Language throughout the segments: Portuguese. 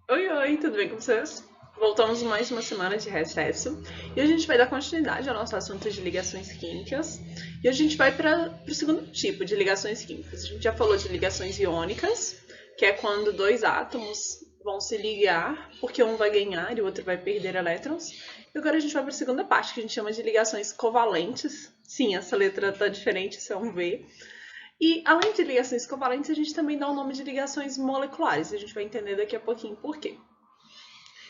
Oi, oi, tudo bem com vocês? Voltamos mais uma semana de recesso e a gente vai dar continuidade ao nosso assunto de ligações químicas e a gente vai para o segundo tipo de ligações químicas. A gente já falou de ligações iônicas, que é quando dois átomos vão se ligar porque um vai ganhar e o outro vai perder elétrons. E agora a gente vai para a segunda parte, que a gente chama de ligações covalentes. Sim, essa letra tá diferente, isso é um V. E além de ligações covalentes, a gente também dá o nome de ligações moleculares. A gente vai entender daqui a pouquinho por quê.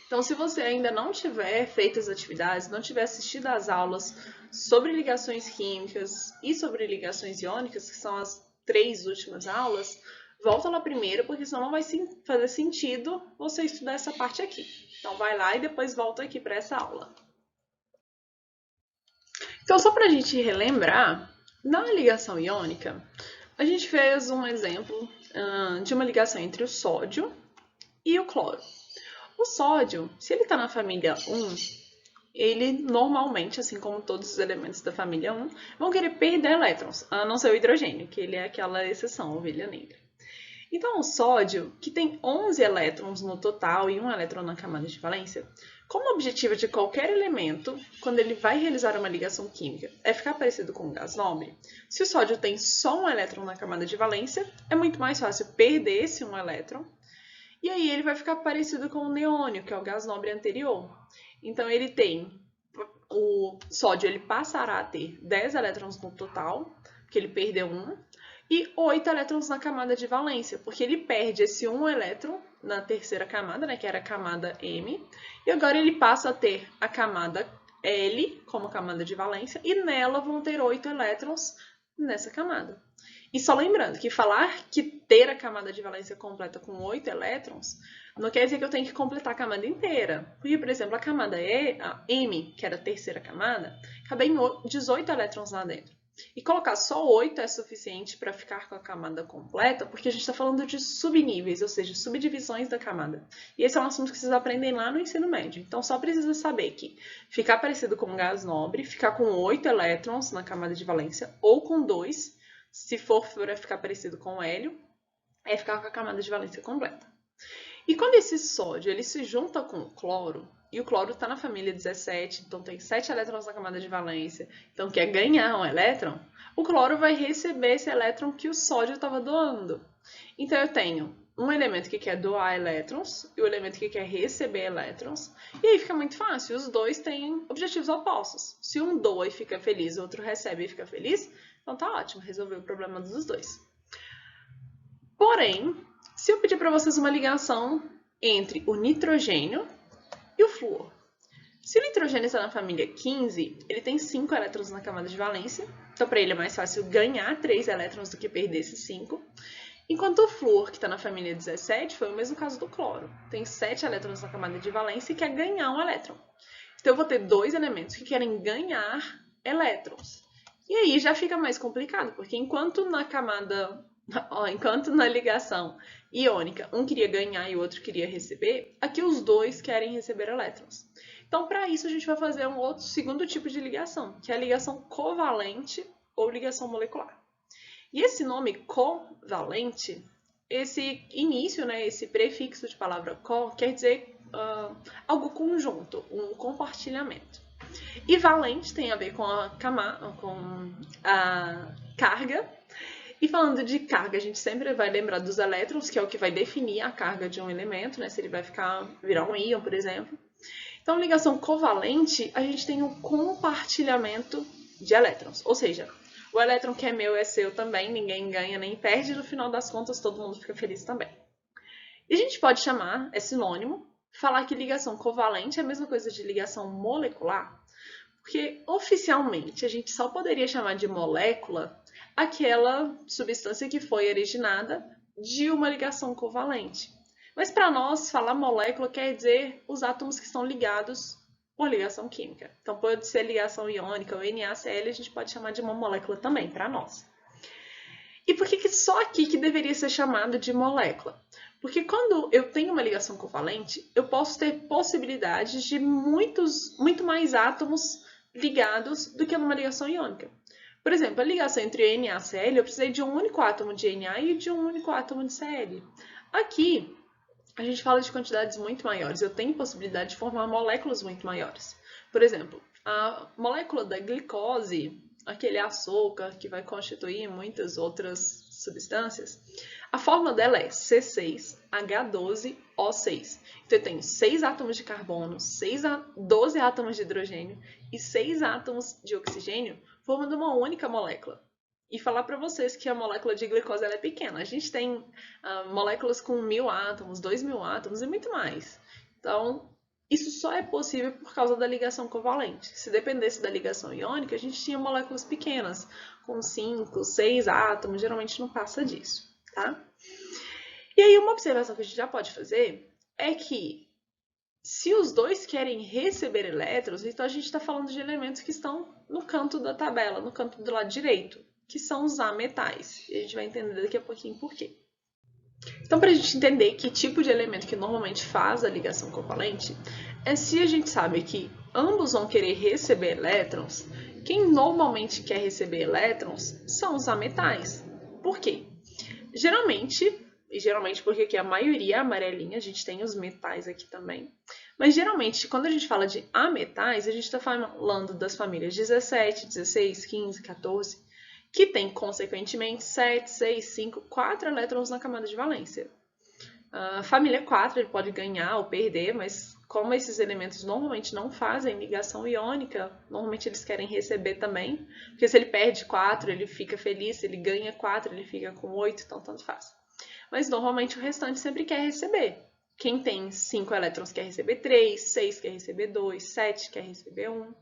Então, se você ainda não tiver feito as atividades, não tiver assistido às aulas sobre ligações químicas e sobre ligações iônicas, que são as três últimas aulas, volta lá primeiro, porque senão não vai fazer sentido você estudar essa parte aqui. Então, vai lá e depois volta aqui para essa aula. Então, só para a gente relembrar, na ligação iônica, a gente fez um exemplo de uma ligação entre o sódio e o cloro. O sódio, se ele está na família 1, ele normalmente, assim como todos os elementos da família 1, vão querer perder elétrons, a não ser o hidrogênio, que ele é aquela exceção, a ovelha negra. Então, o sódio, que tem 11 elétrons no total e um elétron na camada de valência, como objetivo de qualquer elemento, quando ele vai realizar uma ligação química, é ficar parecido com um gás nobre, se o sódio tem só um elétron na camada de valência, é muito mais fácil perder esse um elétron, e aí ele vai ficar parecido com o neônio, que é o gás nobre anterior. Então ele tem o sódio, ele passará a ter 10 elétrons no total, porque ele perdeu um, e 8 elétrons na camada de valência, porque ele perde esse 1 elétron na terceira camada, né, que era a camada M, e agora ele passa a ter a camada L como camada de valência, e nela vão ter 8 elétrons nessa camada. E só lembrando que falar que ter a camada de valência completa com 8 elétrons não quer dizer que eu tenho que completar a camada inteira. Porque, por exemplo, a camada a M, que era a terceira camada, cabe em 18 elétrons lá dentro. E colocar só 8 é suficiente para ficar com a camada completa, porque a gente está falando de subníveis, ou seja, subdivisões da camada. E esse é um assunto que vocês aprendem lá no ensino médio. Então só precisa saber que ficar parecido com um gás nobre, ficar com 8 elétrons na camada de valência, ou com 2, se for para ficar parecido com o hélio, é ficar com a camada de valência completa. E quando esse sódio ele se junta com o cloro, e o cloro está na família 17, então tem 7 elétrons na camada de valência, então quer ganhar um elétron, o cloro vai receber esse elétron que o sódio estava doando. Então eu tenho um elemento que quer doar elétrons e o elemento que quer receber elétrons, e aí fica muito fácil, os dois têm objetivos opostos. Se um doa e fica feliz, o outro recebe e fica feliz, então tá ótimo, resolveu o problema dos dois. Porém, se eu pedir para vocês uma ligação entre o nitrogênio e o flúor. Se o nitrogênio está na família 15, ele tem 5 elétrons na camada de valência, então para ele é mais fácil ganhar 3 elétrons do que perder esses 5. Enquanto o flúor, que está na família 17, foi o mesmo caso do cloro. Tem 7 elétrons na camada de valência e quer ganhar um elétron. Então eu vou ter dois elementos que querem ganhar elétrons. E aí já fica mais complicado, porque enquanto na ligação iônica um queria ganhar e o outro queria receber, aqui os dois querem receber elétrons. Então, para isso, a gente vai fazer um outro segundo tipo de ligação, que é a ligação covalente ou ligação molecular. E esse nome covalente, esse início, né, esse prefixo de palavra co, quer dizer algo conjunto, um compartilhamento. E valente tem a ver com a carga. E falando de carga, a gente sempre vai lembrar dos elétrons, que é o que vai definir a carga de um elemento, né? Se ele vai virar um íon, por exemplo. Então, ligação covalente, a gente tem um compartilhamento de elétrons. Ou seja, o elétron que é meu é seu também, ninguém ganha nem perde, e no final das contas todo mundo fica feliz também. E a gente pode chamar, é sinônimo, falar que ligação covalente é a mesma coisa de ligação molecular, porque oficialmente a gente só poderia chamar de molécula aquela substância que foi originada de uma ligação covalente. Mas para nós, falar molécula quer dizer os átomos que estão ligados por ligação química. Então pode ser ligação iônica ou NaCl, a gente pode chamar de uma molécula também, para nós. E por que só aqui que deveria ser chamado de molécula? Porque quando eu tenho uma ligação covalente, eu posso ter possibilidades de muito mais átomos ligados do que numa ligação iônica. Por exemplo, a ligação entre Na e Cl, eu precisei de um único átomo de Na e de um único átomo de Cl. Aqui, a gente fala de quantidades muito maiores. Eu tenho possibilidade de formar moléculas muito maiores. Por exemplo, a molécula da glicose, aquele açúcar que vai constituir muitas outras substâncias, a fórmula dela é C6H12O6. Então eu tenho 6 átomos de carbono, 12 átomos de hidrogênio e 6 átomos de oxigênio formando uma única molécula. E falar para vocês que a molécula de glicose ela é pequena. A gente tem moléculas com 1000 átomos, 2000 átomos e muito mais. Então, isso só é possível por causa da ligação covalente. Se dependesse da ligação iônica, a gente tinha moléculas pequenas, com 5, 6 átomos, geralmente não passa disso, tá? E aí uma observação que a gente já pode fazer é que se os dois querem receber elétrons, então a gente está falando de elementos que estão no canto da tabela, no canto do lado direito, que são os ametais. E a gente vai entender daqui a pouquinho por quê. Então, para a gente entender que tipo de elemento que normalmente faz a ligação covalente, é se a gente sabe que ambos vão querer receber elétrons, quem normalmente quer receber elétrons são os ametais. Por quê? Geralmente porque aqui a maioria é amarelinha, a gente tem os metais aqui também, mas geralmente quando a gente fala de ametais, a gente está falando das famílias 17, 16, 15, 14, que tem, consequentemente, 7, 6, 5, 4 elétrons na camada de valência. A família 4 ele pode ganhar ou perder, mas como esses elementos normalmente não fazem ligação iônica, normalmente eles querem receber também, porque se ele perde 4, ele fica feliz, se ele ganha 4, ele fica com 8, então tanto faz. Mas normalmente o restante sempre quer receber. Quem tem 5 elétrons quer receber 3, 6 quer receber 2, 7 quer receber 1.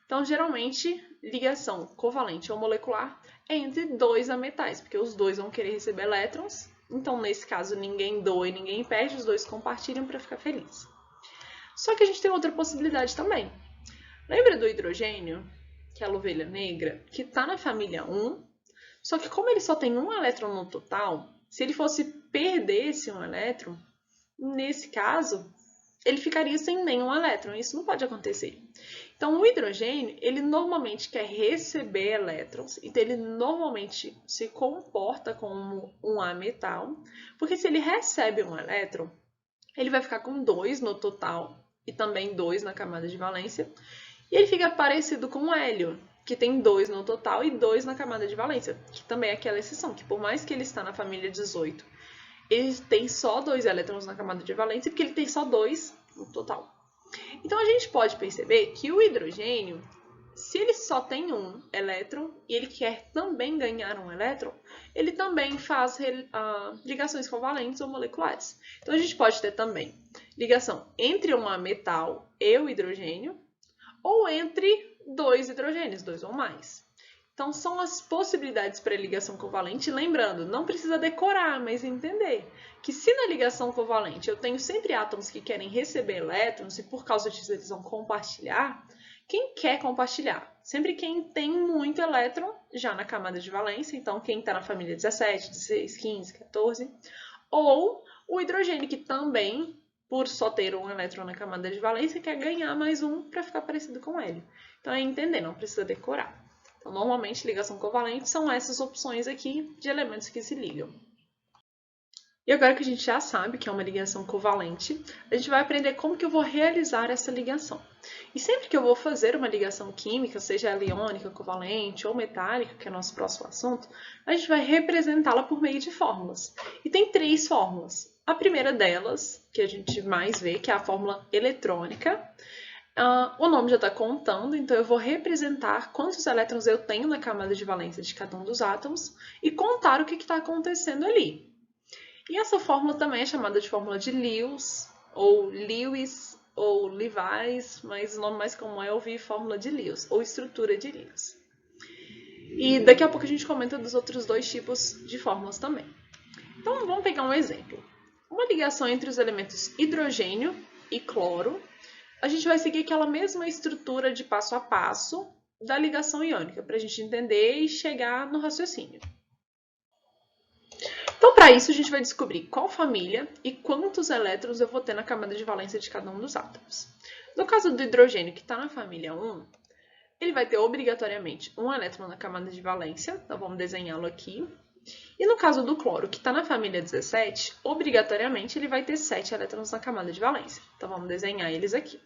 Então, geralmente, ligação covalente ou molecular é entre dois ametais, porque os dois vão querer receber elétrons. Então, nesse caso, ninguém doa e ninguém perde, os dois compartilham para ficar feliz. Só que a gente tem outra possibilidade também. Lembra do hidrogênio, que é a ovelha negra, que está na família 1, só que como ele só tem um elétron no total, se ele fosse perder esse um elétron, nesse caso, ele ficaria sem nenhum elétron. Isso não pode acontecer. Então, o hidrogênio, ele normalmente quer receber elétrons, então ele normalmente se comporta como um ametal, porque se ele recebe um elétron, ele vai ficar com 2 no total e também 2 na camada de valência, e ele fica parecido com o hélio, que tem 2 no total e 2 na camada de valência, que também é aquela exceção, que por mais que ele está na família 18, ele tem só 2 elétrons na camada de valência, porque ele tem só 2 no total. Então, a gente pode perceber que o hidrogênio, se ele só tem um elétron e ele quer também ganhar um elétron, ele também faz ligações covalentes ou moleculares. Então, a gente pode ter também ligação entre um ametal e o hidrogênio, ou entre dois hidrogênios, 2 ou mais. Então, são as possibilidades para ligação covalente. Lembrando, não precisa decorar, mas entender que se na ligação covalente eu tenho sempre átomos que querem receber elétrons e por causa disso eles vão compartilhar, quem quer compartilhar? Sempre quem tem muito elétron já na camada de valência, então quem está na família 17, 16, 15, 14, ou o hidrogênio que também, por só ter um elétron na camada de valência, quer ganhar mais um para ficar parecido com ele. Então é entender, não precisa decorar. Então, normalmente, ligação covalente são essas opções aqui de elementos que se ligam. E agora que a gente já sabe que é uma ligação covalente, a gente vai aprender como que eu vou realizar essa ligação. E sempre que eu vou fazer uma ligação química, seja ela iônica, covalente ou metálica, que é o nosso próximo assunto, a gente vai representá-la por meio de fórmulas. E tem 3 fórmulas. A primeira delas, que a gente mais vê, que é a fórmula eletrônica. O nome já está contando, então eu vou representar quantos elétrons eu tenho na camada de valência de cada um dos átomos e contar o que está acontecendo ali. E essa fórmula também é chamada de fórmula de Lewis, ou Levis, mas o nome mais comum é ouvir fórmula de Lewis, ou estrutura de Lewis. E daqui a pouco a gente comenta dos outros 2 tipos de fórmulas também. Então vamos pegar um exemplo. Uma ligação entre os elementos hidrogênio e cloro. A gente vai seguir aquela mesma estrutura de passo a passo da ligação iônica, para a gente entender e chegar no raciocínio. Então, para isso, a gente vai descobrir qual família e quantos elétrons eu vou ter na camada de valência de cada um dos átomos. No caso do hidrogênio, que está na família 1, ele vai ter obrigatoriamente um elétron na camada de valência, então vamos desenhá-lo aqui. E no caso do cloro, que está na família 17, obrigatoriamente ele vai ter 7 elétrons na camada de valência. Então vamos desenhar eles aqui.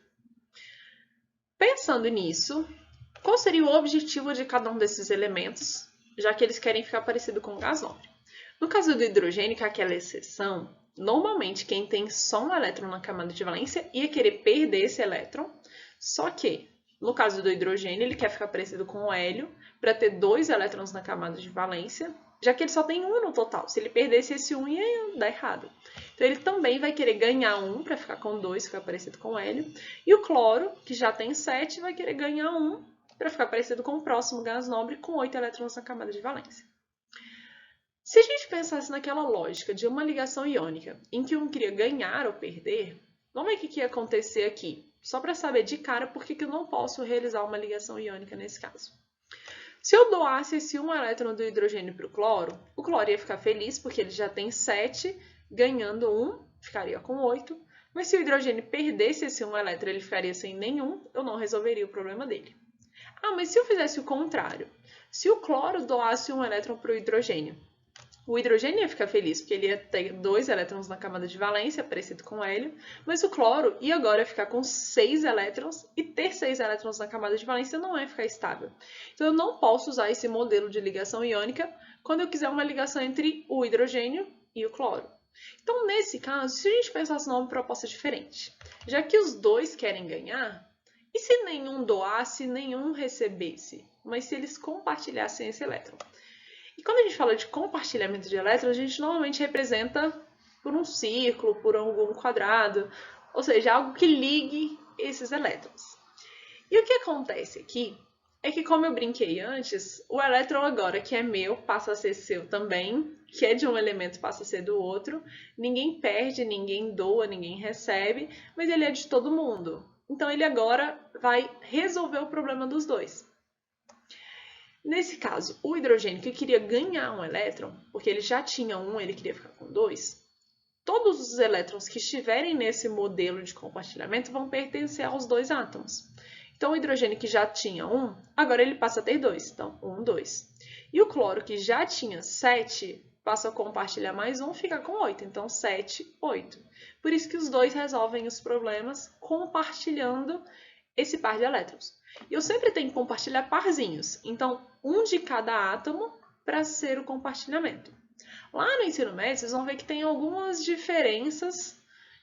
Pensando nisso, qual seria o objetivo de cada um desses elementos, já que eles querem ficar parecido com o gás nobre? No caso do hidrogênio, que é aquela exceção, normalmente quem tem só um elétron na camada de valência ia querer perder esse elétron, só que no caso do hidrogênio ele quer ficar parecido com o hélio para ter 2 elétrons na camada de valência, já que ele só tem 1 no total. Se ele perdesse esse 1 ia dar errado. Então ele também vai querer ganhar 1 para ficar com 2, ficar parecido com o hélio. E o cloro, que já tem 7, vai querer ganhar 1 para ficar parecido com o próximo gás nobre com 8 elétrons na camada de valência. Se a gente pensasse naquela lógica de uma ligação iônica, em que um queria ganhar ou perder, vamos ver o que ia acontecer aqui, só para saber de cara por que eu não posso realizar uma ligação iônica nesse caso. Se eu doasse esse 1 elétron do hidrogênio para o cloro ia ficar feliz porque ele já tem 7, ganhando 1, ficaria com 8. Mas se o hidrogênio perdesse esse 1 elétron, ele ficaria sem nenhum, eu não resolveria o problema dele. Ah, mas se eu fizesse o contrário? Se o cloro doasse 1 elétron para o hidrogênio ia ficar feliz, porque ele ia ter 2 elétrons na camada de valência, parecido com o hélio, mas o cloro ia agora ficar com 6 elétrons, e ter 6 elétrons na camada de valência não é ficar estável. Então eu não posso usar esse modelo de ligação iônica quando eu quiser uma ligação entre o hidrogênio e o cloro. Então, nesse caso, se a gente pensasse numa proposta diferente, já que os dois querem ganhar, e se nenhum doasse, nenhum recebesse, mas se eles compartilhassem esse elétron? E quando a gente fala de compartilhamento de elétrons, a gente normalmente representa por um círculo, por algum quadrado, ou seja, algo que ligue esses elétrons. E o que acontece aqui é que, como eu brinquei antes, o elétron agora que é meu passa a ser seu também, que é de um elemento passa a ser do outro, ninguém perde, ninguém doa, ninguém recebe, mas ele é de todo mundo. Então ele agora vai resolver o problema dos dois. Nesse caso, o hidrogênio que queria ganhar um elétron, porque ele já tinha 1, ele queria ficar com 2, todos os elétrons que estiverem nesse modelo de compartilhamento vão pertencer aos 2 átomos. Então, o hidrogênio que já tinha 1, agora ele passa a ter 2. Então, 1, 2. E o cloro que já tinha 7, passa a compartilhar mais 1, fica com 8. Então, 7, 8. Por isso que os dois resolvem os problemas compartilhando esse par de elétrons. E eu sempre tenho que compartilhar parzinhos. Então, um de cada átomo para ser o compartilhamento. Lá no ensino médio, vocês vão ver que tem algumas diferenças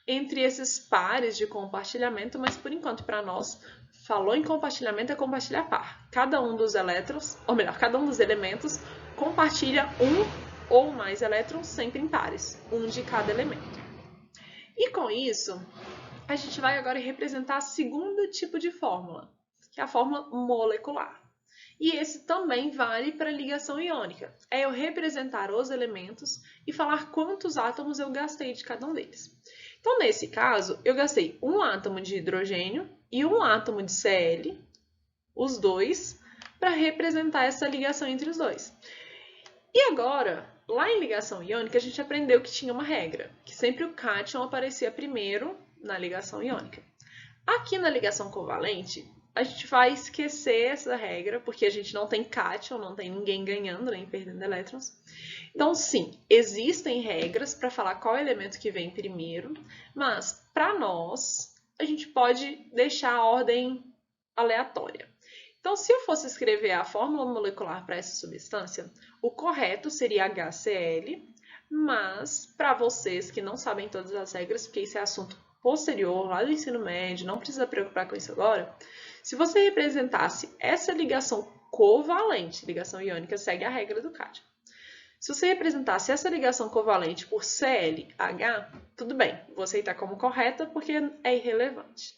entre esses pares de compartilhamento, mas por enquanto, para nós, falou em compartilhamento é compartilhar par. Cada um dos elétrons, ou melhor, cada um dos elementos compartilha um ou mais elétrons sempre em pares, um de cada elemento. E com isso, a gente vai agora representar o segundo tipo de fórmula, que é a fórmula molecular. E esse também vale para ligação iônica. É eu representar os elementos e falar quantos átomos eu gastei de cada um deles. Então, nesse caso, eu gastei um átomo de hidrogênio e um átomo de Cl, os dois, para representar essa ligação entre os dois. E agora, lá em ligação iônica, a gente aprendeu que tinha uma regra, que sempre o cátion aparecia primeiro na ligação iônica. Aqui na ligação covalente, a gente vai esquecer essa regra, porque a gente não tem cátion, não tem ninguém ganhando nem perdendo elétrons. Então, sim, existem regras para falar qual elemento que vem primeiro, mas, para nós, a gente pode deixar a ordem aleatória. Então, se eu fosse escrever a fórmula molecular para essa substância, o correto seria HCl, mas, para vocês que não sabem todas as regras, porque esse é assunto posterior, lá do ensino médio, não precisa preocupar com isso agora, se você representasse essa ligação covalente, ligação iônica segue a regra do cátion. Se você representasse essa ligação covalente por ClH, tudo bem, vou aceitar como correta porque é irrelevante.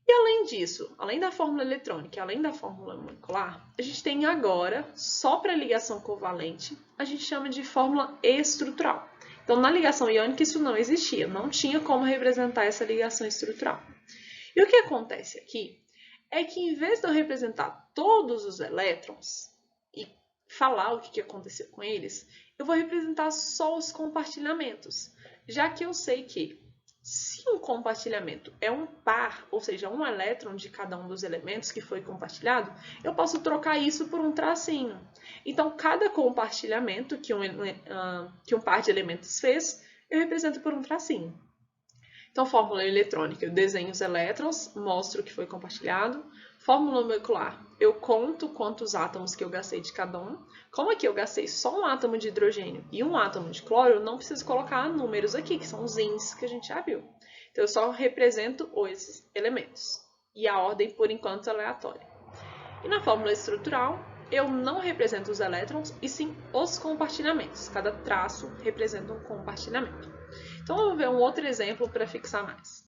E além disso, além da fórmula eletrônica e além da fórmula molecular, a gente tem agora, só para ligação covalente, a gente chama de fórmula estrutural. Então, na ligação iônica isso não existia, não tinha como representar essa ligação estrutural. E o que acontece aqui é que, em vez de eu representar todos os elétrons e falar o que aconteceu com eles, eu vou representar só os compartilhamentos, já que eu sei que se um compartilhamento é um par, ou seja, um elétron de cada um dos elementos que foi compartilhado, eu posso trocar isso por um tracinho. Então, cada compartilhamento que um par de elementos fez, eu represento por um tracinho. Então, fórmula eletrônica, eu desenho os elétrons, mostro o que foi compartilhado. Fórmula molecular, eu conto quantos átomos que eu gastei de cada um. Como aqui eu gastei só um átomo de hidrogênio e um átomo de cloro, eu não preciso colocar números aqui, que são os índices que a gente já viu. Então, eu só represento os elementos. E a ordem, por enquanto, é aleatória. E na fórmula estrutural, eu não represento os elétrons, e sim os compartilhamentos. Cada traço representa um compartilhamento. Então, vamos ver um outro exemplo para fixar mais.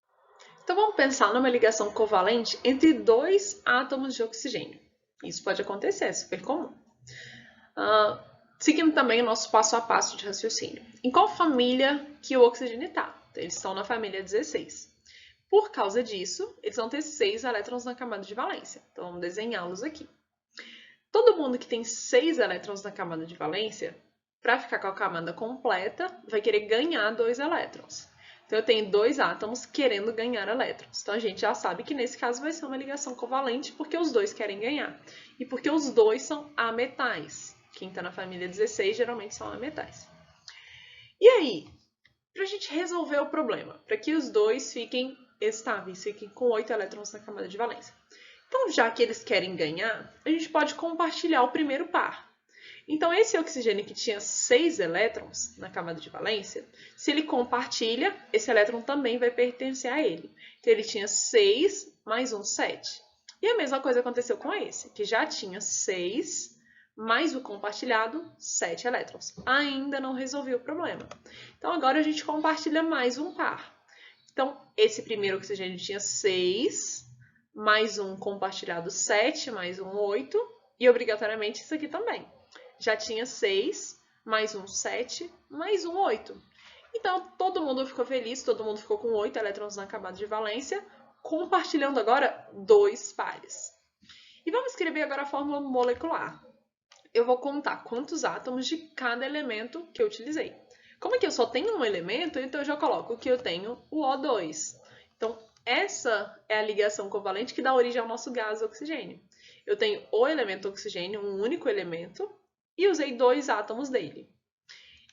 Então, vamos pensar numa ligação covalente entre dois átomos de oxigênio. Isso pode acontecer, é super comum. Seguindo também o nosso passo a passo de raciocínio. Em qual família que o oxigênio está? Eles estão na família 16. Por causa disso, eles vão ter 6 elétrons na camada de valência. Então, vamos desenhá-los aqui. Todo mundo que tem 6 elétrons na camada de valência, para ficar com a camada completa, vai querer ganhar 2 elétrons. Então, eu tenho 2 átomos querendo ganhar elétrons. Então, a gente já sabe que nesse caso vai ser uma ligação covalente, porque os dois querem ganhar. E porque os dois são ametais. Quem está na família 16 geralmente são ametais. E aí, para a gente resolver o problema, para que os dois fiquem estáveis, fiquem com 8 elétrons na camada de valência. Então, já que eles querem ganhar, a gente pode compartilhar o primeiro par. Então, esse oxigênio que tinha 6 elétrons na camada de valência, se ele compartilha, esse elétron também vai pertencer a ele. Então, ele tinha 6 mais 1, 7. E a mesma coisa aconteceu com esse, que já tinha 6 mais o compartilhado, 7 elétrons. Ainda não resolvi o problema. Então, agora a gente compartilha mais um par. Então, esse primeiro oxigênio tinha 6, mais um compartilhado 7, mais um 8, e obrigatoriamente isso aqui também. Já tinha 6, mais um 7, mais um 8. Então, todo mundo ficou feliz, todo mundo ficou com 8 elétrons na camada de valência, compartilhando agora 2 pares. E vamos escrever agora a fórmula molecular. Eu vou contar quantos átomos de cada elemento que eu utilizei. Como aqui eu só tenho um elemento, então eu já coloco que eu tenho o O2. Então, essa é a ligação covalente que dá origem ao nosso gás oxigênio. Eu tenho o elemento oxigênio, um único elemento, e usei 2 átomos dele.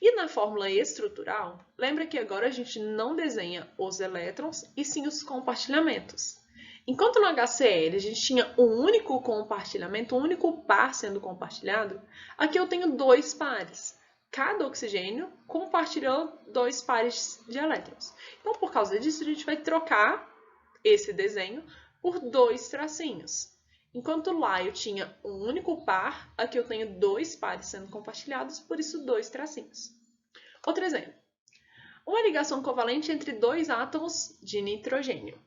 E na fórmula estrutural, lembra que agora a gente não desenha os elétrons, e sim os compartilhamentos. Enquanto no HCl a gente tinha um único compartilhamento, um único par sendo compartilhado, aqui eu tenho 2 pares. Cada oxigênio compartilhou 2 pares de elétrons. Então, por causa disso, a gente vai trocar esse desenho por 2 tracinhos. Enquanto lá eu tinha um único par, aqui eu tenho 2 pares sendo compartilhados, por isso 2 tracinhos. Outro exemplo. Uma ligação covalente entre 2 átomos de nitrogênio.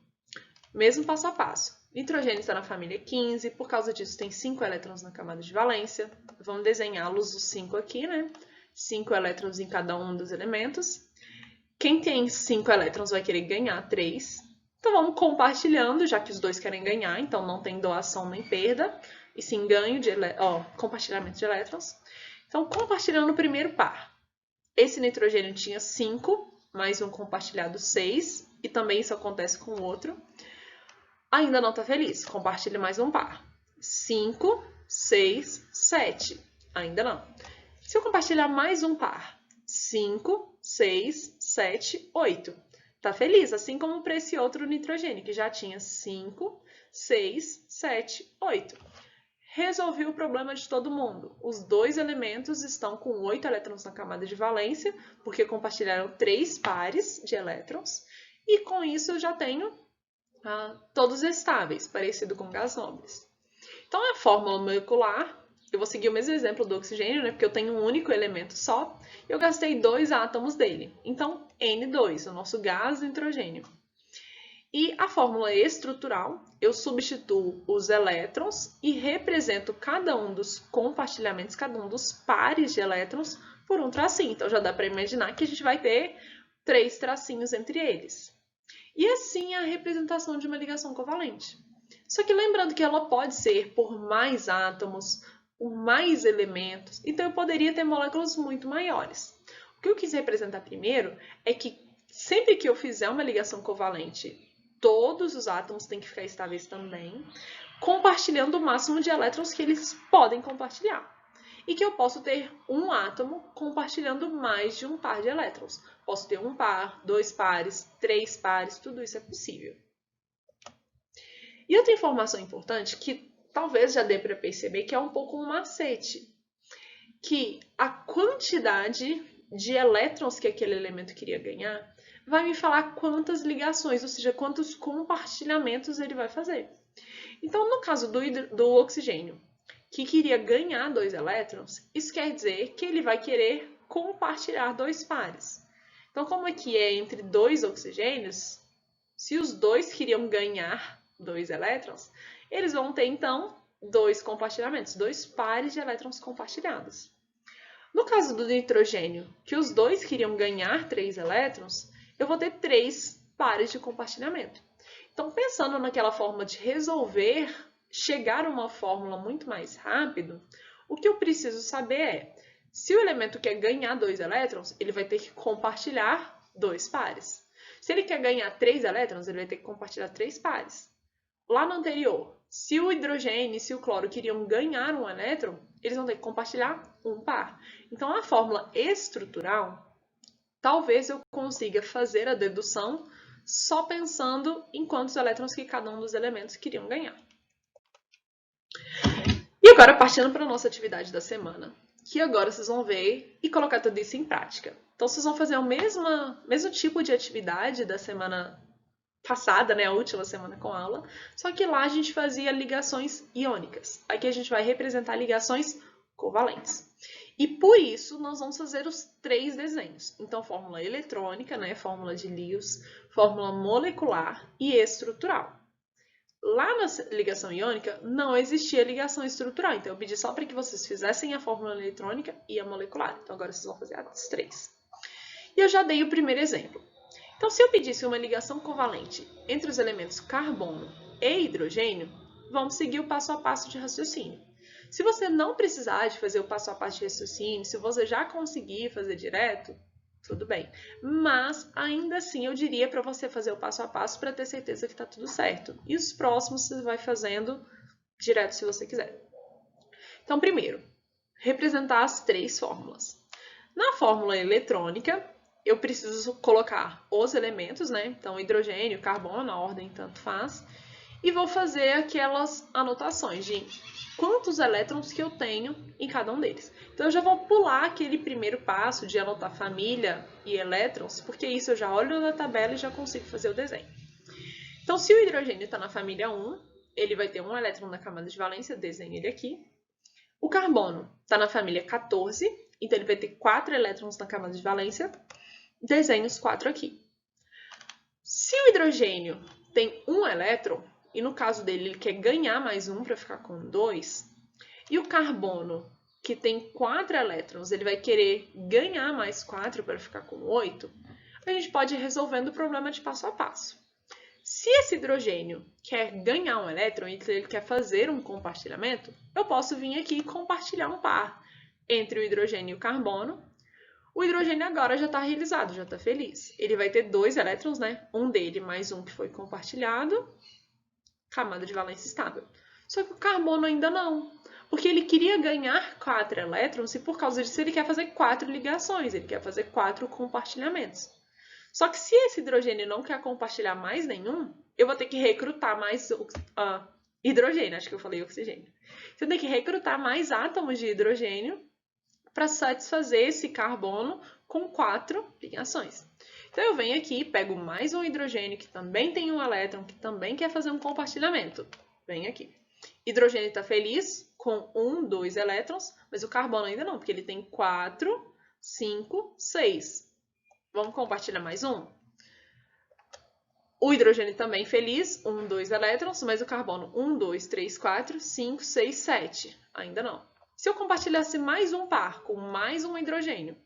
Mesmo passo a passo. Nitrogênio está na família 15, por causa disso tem 5 elétrons na camada de valência. Vamos desenhá-los os 5 aqui, né? 5 elétrons em cada um dos elementos. Quem tem 5 elétrons vai querer ganhar 3. Então, vamos compartilhando, já que os dois querem ganhar, então não tem doação nem perda, e sim ganho de compartilhamento de elétrons. Então, compartilhando o primeiro par. Esse nitrogênio tinha 5, mais um compartilhado 6, e também isso acontece com o outro. Ainda não está feliz, compartilhe mais um par. 5, 6, 7. Ainda não. Se eu compartilhar mais um par, 5, 6, 7, 8. Está feliz, assim como para esse outro nitrogênio, que já tinha 5, 6, 7, 8. Resolvi o problema de todo mundo. Os 2 elementos estão com 8 elétrons na camada de valência, porque compartilharam 3 pares de elétrons. E com isso eu já tenho todos estáveis, parecido com gás nobres. Então, a fórmula molecular, eu vou seguir o mesmo exemplo do oxigênio, né, porque eu tenho um único elemento só, e eu gastei 2 átomos dele. Então, N2, o nosso gás nitrogênio. E a fórmula estrutural, eu substituo os elétrons e represento cada um dos compartilhamentos, cada um dos pares de elétrons por um tracinho. Então, já dá para imaginar que a gente vai ter 3 tracinhos entre eles. E assim é a representação de uma ligação covalente. Só que lembrando que ela pode ser por mais átomos, por mais elementos, então eu poderia ter moléculas muito maiores. O que eu quis representar primeiro é que sempre que eu fizer uma ligação covalente, todos os átomos têm que ficar estáveis também, compartilhando o máximo de elétrons que eles podem compartilhar. E que eu posso ter um átomo compartilhando mais de um par de elétrons. Posso ter um par, 2 pares, 3 pares, tudo isso é possível. E outra informação importante que talvez já dê para perceber que é um pouco um macete, que a quantidade de elétrons que aquele elemento queria ganhar vai me falar quantas ligações, ou seja, quantos compartilhamentos ele vai fazer. Então, no caso do oxigênio, que queria ganhar 2 elétrons, isso quer dizer que ele vai querer compartilhar 2 pares. Então, como aqui é entre 2 oxigênios, se os dois queriam ganhar 2 elétrons, eles vão ter, então, 2 compartilhamentos, 2 pares de elétrons compartilhados. No caso do nitrogênio, que os dois queriam ganhar 3 elétrons, eu vou ter 3 pares de compartilhamento. Então, pensando naquela forma de resolver, chegar a uma fórmula muito mais rápido, o que eu preciso saber é, se o elemento quer ganhar 2 elétrons, ele vai ter que compartilhar 2 pares. Se ele quer ganhar 3 elétrons, ele vai ter que compartilhar 3 pares. Lá no anterior, se o hidrogênio e se o cloro queriam ganhar um elétron, eles vão ter que compartilhar um par. Então, a fórmula estrutural, talvez eu consiga fazer a dedução só pensando em quantos elétrons que cada um dos elementos queriam ganhar. E agora, partindo para a nossa atividade da semana, que agora vocês vão ver e colocar tudo isso em prática. Então, vocês vão fazer o mesmo tipo de atividade da semana passada, né, a última semana com aula, só que lá a gente fazia ligações iônicas. Aqui a gente vai representar ligações covalentes. E por isso, nós vamos fazer os 3 desenhos. Então, fórmula eletrônica, né, fórmula de Lewis, fórmula molecular e estrutural. Lá na ligação iônica, não existia ligação estrutural. Então, eu pedi só para que vocês fizessem a fórmula eletrônica e a molecular. Então, agora vocês vão fazer as 3. E eu já dei o primeiro exemplo. Então, se eu pedisse uma ligação covalente entre os elementos carbono e hidrogênio, vamos seguir o passo a passo de raciocínio. Se você não precisar de fazer o passo a passo de raciocínio, se você já conseguir fazer direto, tudo bem. Mas, ainda assim, eu diria para você fazer o passo a passo para ter certeza que está tudo certo. E os próximos você vai fazendo direto se você quiser. Então, primeiro, representar as 3 fórmulas. Na fórmula eletrônica, eu preciso colocar os elementos, né? Então, hidrogênio, carbono, a ordem tanto faz. E vou fazer aquelas anotações de quantos elétrons que eu tenho em cada um deles. Então, eu já vou pular aquele primeiro passo de anotar família e elétrons, porque isso eu já olho na tabela e já consigo fazer o desenho. Então, se o hidrogênio está na família 1, ele vai ter um elétron na camada de valência, desenho ele aqui. O carbono está na família 14, então ele vai ter 4 elétrons na camada de valência. Desenho os 4 aqui. Se o hidrogênio tem um elétron, e no caso dele ele quer ganhar mais um para ficar com 2, e o carbono, que tem 4 elétrons, ele vai querer ganhar mais 4 para ficar com 8, a gente pode ir resolvendo o problema de passo a passo. Se esse hidrogênio quer ganhar um elétron e ele quer fazer um compartilhamento, eu posso vir aqui e compartilhar um par entre o hidrogênio e o carbono. O hidrogênio agora já está realizado, já está feliz. Ele vai ter 2 elétrons, né? Um dele mais um que foi compartilhado, camada de valência estável. Só que o carbono ainda não, porque ele queria ganhar 4 elétrons e por causa disso ele quer fazer 4 ligações, ele quer fazer 4 compartilhamentos. Só que se esse hidrogênio não quer compartilhar mais nenhum, eu vou ter que recrutar mais hidrogênio, acho que eu falei oxigênio. Então, eu tenho que recrutar mais átomos de hidrogênio para satisfazer esse carbono com 4 ligações. Então, eu venho aqui, pego mais um hidrogênio que também tem um elétron, que também quer fazer um compartilhamento. Venho aqui. Hidrogênio está feliz com 1, 2 elétrons, mas o carbono ainda não, porque ele tem 4, 5, 6. Vamos compartilhar mais um? O hidrogênio também feliz, 1, 2 elétrons, mas o carbono 1, 2, 3, 4, 5, 6, 7. Ainda não. Se eu compartilhasse mais um par com mais um hidrogênio,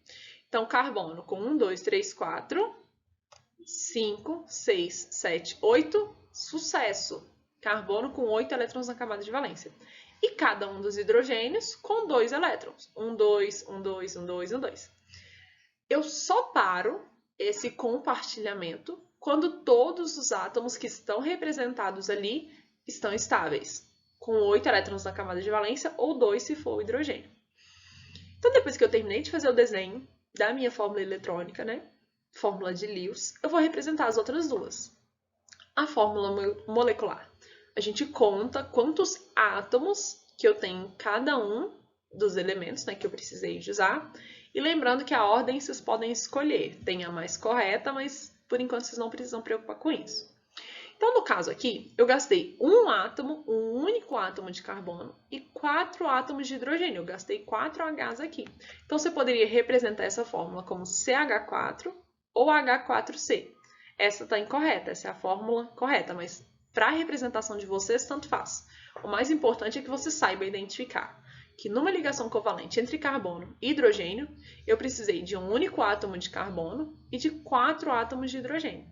então carbono com 1, 2, 3, 4, 5, 6, 7, 8, sucesso! Carbono com 8 elétrons na camada de valência. E cada um dos hidrogênios com 2 elétrons. 1, 2, 1, 2, 1, 2, 1, 2. Eu só paro esse compartilhamento quando todos os átomos que estão representados ali estão estáveis, com 8 elétrons na camada de valência ou 2 se for o hidrogênio. Então, depois que eu terminei de fazer o desenho da minha fórmula eletrônica, né, fórmula de Lewis, eu vou representar as outras duas. A fórmula molecular. A gente conta quantos átomos que eu tenho em cada um dos elementos, né, que eu precisei de usar. E lembrando que a ordem vocês podem escolher. Tem a mais correta, mas por enquanto vocês não precisam preocupar com isso. Então, no caso aqui, eu gastei um átomo, um único átomo de carbono e 4 átomos de hidrogênio. Eu gastei 4 Hs aqui. Então, você poderia representar essa fórmula como CH4 ou H4C. Essa está incorreta, essa é a fórmula correta, mas para a representação de vocês, tanto faz. O mais importante é que você saiba identificar que numa ligação covalente entre carbono e hidrogênio, eu precisei de um único átomo de carbono e de 4 átomos de hidrogênio.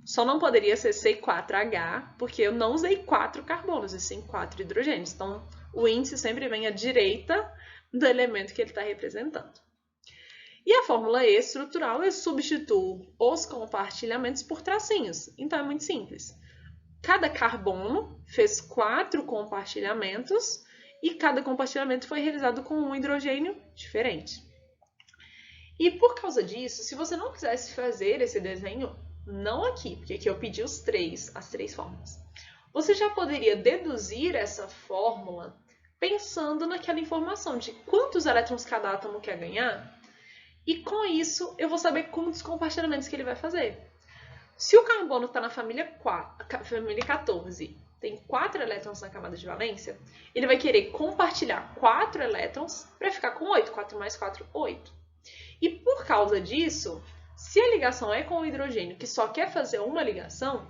Só não poderia ser C4H, porque eu não usei 4 carbonos, e sim 4 hidrogênios. Então, o índice sempre vem à direita do elemento que ele está representando. E a fórmula E estrutural, eu substituo os compartilhamentos por tracinhos. Então, é muito simples. Cada carbono fez 4 compartilhamentos e cada compartilhamento foi realizado com um hidrogênio diferente. E por causa disso, se você não quisesse fazer esse desenho, não aqui, porque aqui eu pedi as três fórmulas, você já poderia deduzir essa fórmula pensando naquela informação de quantos elétrons cada átomo quer ganhar, e com isso eu vou saber quantos compartilhamentos que ele vai fazer. Se o carbono está na família 14, tem 4 elétrons na camada de valência, ele vai querer compartilhar 4 elétrons para ficar com 8. 4 mais 4, 8. E por causa disso, se a ligação é com o hidrogênio, que só quer fazer uma ligação,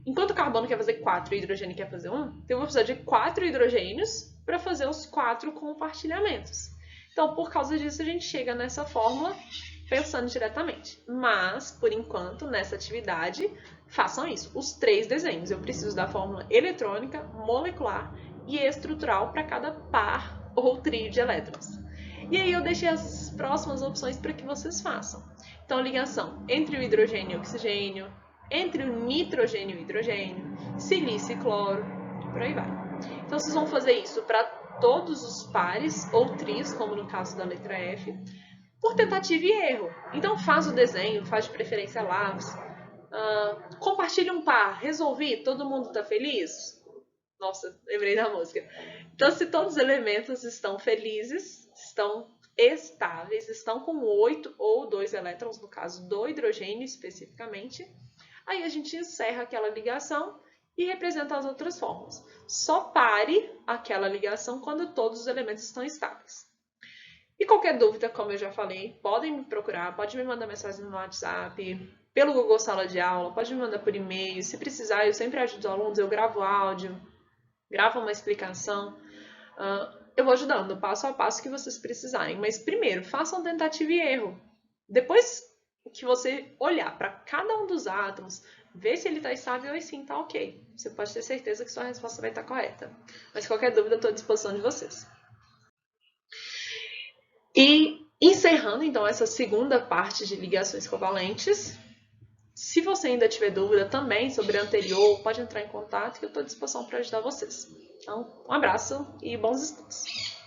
enquanto o carbono quer fazer 4 e o hidrogênio quer fazer 1, então eu vou precisar de 4 hidrogênios para fazer os 4 compartilhamentos. Então, por causa disso, a gente chega nessa fórmula pensando diretamente. Mas, por enquanto, nessa atividade, façam isso. Os 3 desenhos. Eu preciso da fórmula eletrônica, molecular e estrutural para cada par ou trio de elétrons. E aí eu deixei as próximas opções para que vocês façam. Então, ligação entre o hidrogênio e o oxigênio, entre o nitrogênio e o hidrogênio, silício e cloro, e por aí vai. Então, vocês vão fazer isso para todos os pares ou trios, como no caso da letra F, por tentativa e erro. Então, faz o desenho, faz de preferência lápis, compartilha um par, resolvi, todo mundo está feliz? Nossa, lembrei da música. Então, se todos os elementos estão felizes, estão estáveis, estão com 8 ou 2 elétrons, no caso do hidrogênio especificamente, aí a gente encerra aquela ligação e representa as outras fórmulas. Só pare aquela ligação quando todos os elementos estão estáveis. E qualquer dúvida, como eu já falei, podem me procurar, pode me mandar mensagem no WhatsApp, pelo Google Sala de Aula, pode me mandar por e-mail. Se precisar, eu sempre ajudo os alunos, eu gravo áudio, gravo uma explicação. Eu vou ajudando passo a passo que vocês precisarem. Mas primeiro, façam tentativa e erro. Depois que você olhar para cada um dos átomos, ver se ele está estável e sim, está ok. Você pode ter certeza que sua resposta vai estar correta. Mas qualquer dúvida, eu estou à disposição de vocês. E encerrando então essa segunda parte de ligações covalentes, se você ainda tiver dúvida também sobre a anterior, pode entrar em contato que eu estou à disposição para ajudar vocês. Então, um abraço e bons estudos!